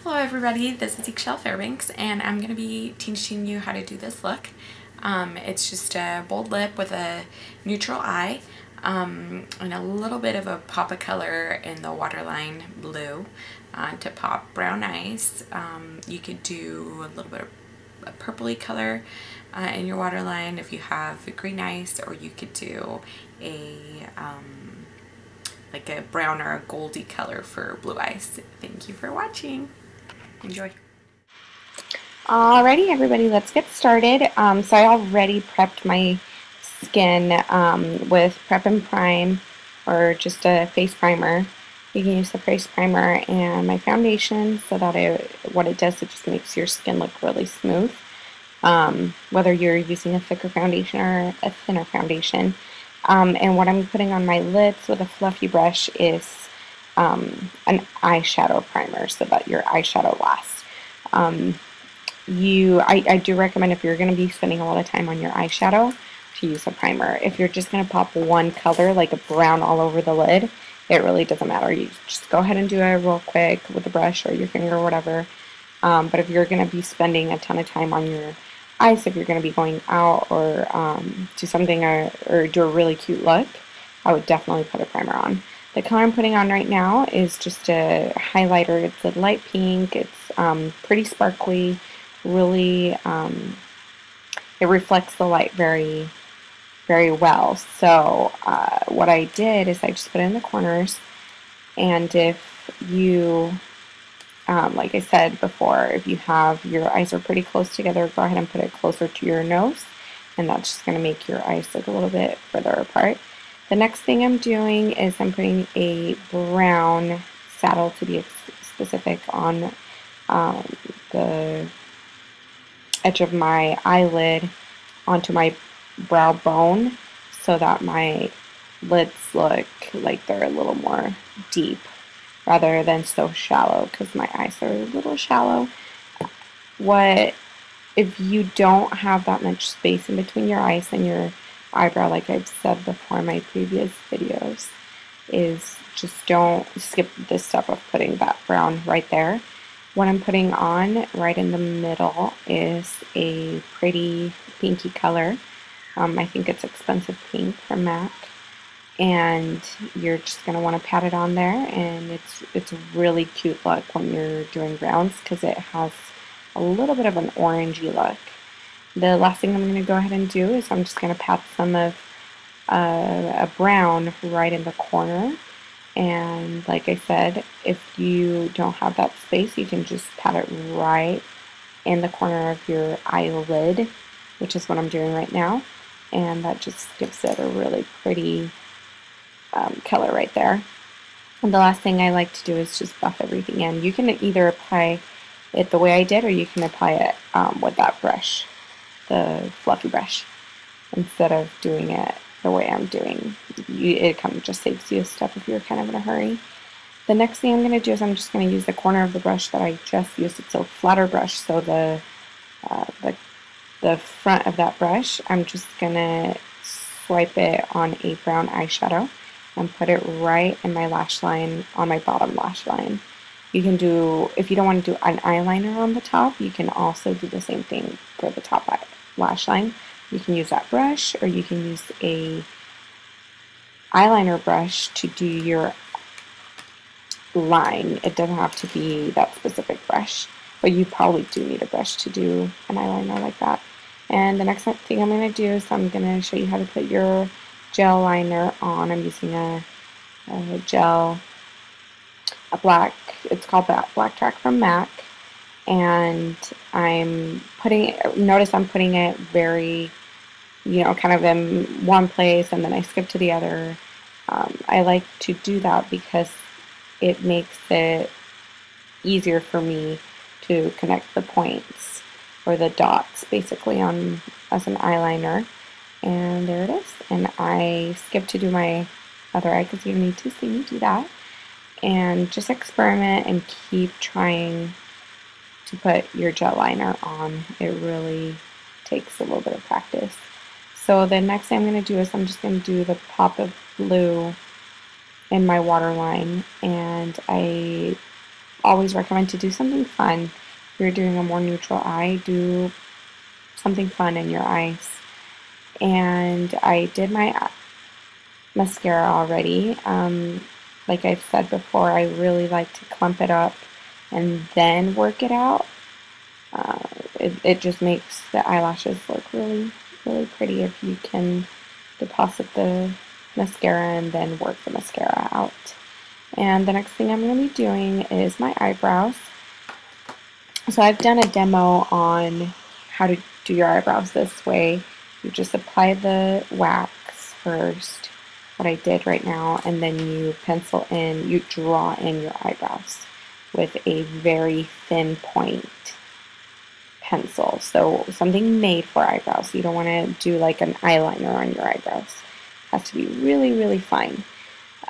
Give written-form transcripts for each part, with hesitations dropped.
Hello everybody, this is Eggshell Fairbanks and I'm going to be teaching you how to do this look. It's just a bold lip with a neutral eye and a little bit of a pop of color in the waterline blue to pop brown eyes. You could do a little bit of a purpley color in your waterline if you have green eyes, or you could do like a brown or a goldy color for blue eyes. Thank you for watching. Enjoy. Alrighty everybody, let's get started. So I already prepped my skin with Prep and Prime, or just a face primer. You can use the face primer and my foundation, so that what it does, it just makes your skin look really smooth. Whether you're using a thicker foundation or a thinner foundation. And what I'm putting on my lips with a fluffy brush is an eyeshadow primer, so that your eyeshadow lasts. I do recommend, if you're going to be spending a lot of time on your eyeshadow, to use a primer. If you're just going to pop one color, like a brown all over the lid, it really doesn't matter. You just go ahead and do it real quick with a brush or your finger or whatever. But if you're going to be spending a ton of time on your eyes, if you're going to be going out or do something or do a really cute look, I would definitely put a primer on. The color I'm putting on right now is just a highlighter. It's a light pink. It's pretty sparkly. Really, it reflects the light very, very well. So what I did is I just put it in the corners. And if you, like I said before, if you have your eyes are pretty close together, go ahead and put it closer to your nose. And that's just going to make your eyes look a little bit further apart. The next thing I'm doing is I'm putting a brown saddle, to be specific, on the edge of my eyelid onto my brow bone, so that my lids look like they're a little more deep rather than so shallow, because my eyes are a little shallow. If you don't have that much space in between your eyes and your eyebrow, like I've said before in my previous videos, is just don't skip this step of putting that brown right there. What I'm putting on right in the middle is a pretty pinky color. I think it's expensive pink from MAC, and you're just going to want to pat it on there, and it's a really cute look when you're doing browns, because it has a little bit of an orangey look. The last thing I'm going to go ahead and do is I'm just going to pat some of a brown right in the corner. And like I said, if you don't have that space, you can just pat it right in the corner of your eyelid, which is what I'm doing right now. And that just gives it a really pretty color right there. And the last thing I like to do is just buff everything in. You can either apply it the way I did, or you can apply it with that brush, the fluffy brush, instead of doing it the way I'm doing. It kind of just saves you a step if you're kind of in a hurry. The next thing I'm going to do is I'm just going to use the corner of the brush that I just used. It's a flatter brush, so the front of that brush, I'm just going to swipe it on a brown eyeshadow and put it right in my lash line, on my bottom lash line. You can do, if you don't want to do an eyeliner on the top, you can also do the same thing for the top lash line. You can use that brush, or you can use a eyeliner brush to do your line. It doesn't have to be that specific brush, but you probably do need a brush to do an eyeliner like that. And the next thing I'm going to do is I'm going to show you how to put your gel liner on. I'm using a gel, it's called Black Track from MAC. And I'm putting, notice I'm putting it very, kind of in one place, and then I skip to the other. I like to do that because it makes it easier for me to connect the points, or the dots, basically, on as an eyeliner. And there it is. And I skip to do my other eye, because you need to see me do that. And just experiment and keep trying to put your gel liner on. It really takes a little bit of practice. So the next thing I'm going to do is I'm just going to do the pop of blue in my waterline, and I always recommend to do something fun. If you're doing a more neutral eye, do something fun in your eyes. And I did my mascara already. Like I've said before, I really like to clump it up and then work it out. It just makes the eyelashes look really, really pretty if you can deposit the mascara and then work the mascara out. And the next thing I'm going to be doing is my eyebrows. So I've done a demo on how to do your eyebrows this way. You just apply the wax first, what I did right now, and then you pencil in, you draw in your eyebrows with a very thin point pencil. So something made for eyebrows. You don't want to do like an eyeliner on your eyebrows. It has to be really, really fine.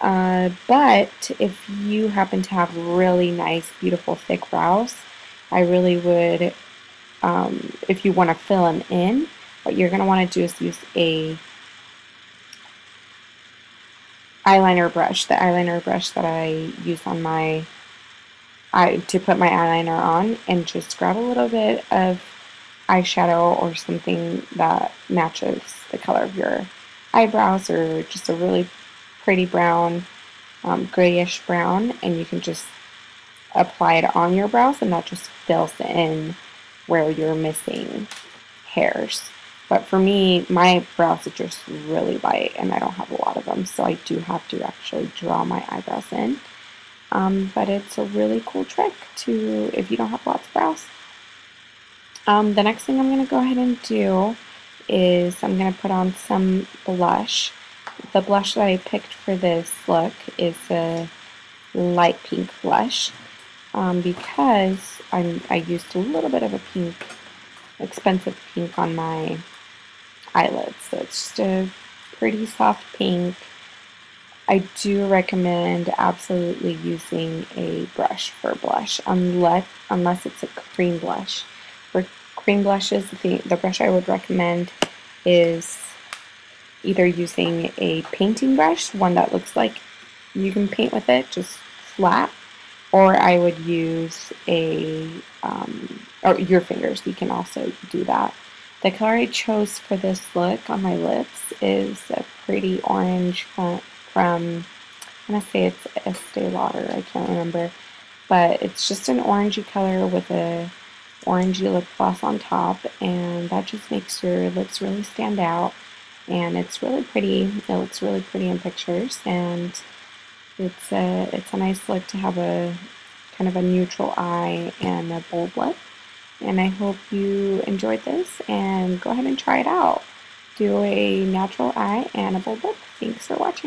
But if you happen to have really nice, beautiful, thick brows, I really would, if you want to fill them in, what you're going to want to do is use a eyeliner brush, the eyeliner brush that I use on my to put my eyeliner on, and just grab a little bit of eyeshadow or something that matches the color of your eyebrows, or just a really pretty brown, grayish brown, and you can just apply it on your brows, and that just fills in where you're missing hairs. But for me, my brows are just really light and I don't have a lot of them, so I do have to actually draw my eyebrows in. But it's a really cool trick to, if you don't have lots of brows. The next thing I'm going to go ahead and do is I'm going to put on some blush. The blush that I picked for this look is a light pink blush because I used a little bit of a pink, expensive pink on my eyelids. So it's just a pretty soft pink. I do recommend absolutely using a brush for blush, unless it's a cream blush. For cream blushes, the brush I would recommend is either using a painting brush, one that looks like you can paint with it, just flat, or I would use or your fingers, you can also do that. The color I chose for this look on my lips is a pretty orange from, I'm going to say it's Estee Lauder, I can't remember, but it's just an orangey color with a orangey lip gloss on top, and that just makes your lips really stand out, and it's really pretty. It looks really pretty in pictures, and it's a nice look to have a kind of a neutral eye and a bold lip. And I hope you enjoyed this, and go ahead and try it out. Do a natural eye and a bold lip. Thanks for watching.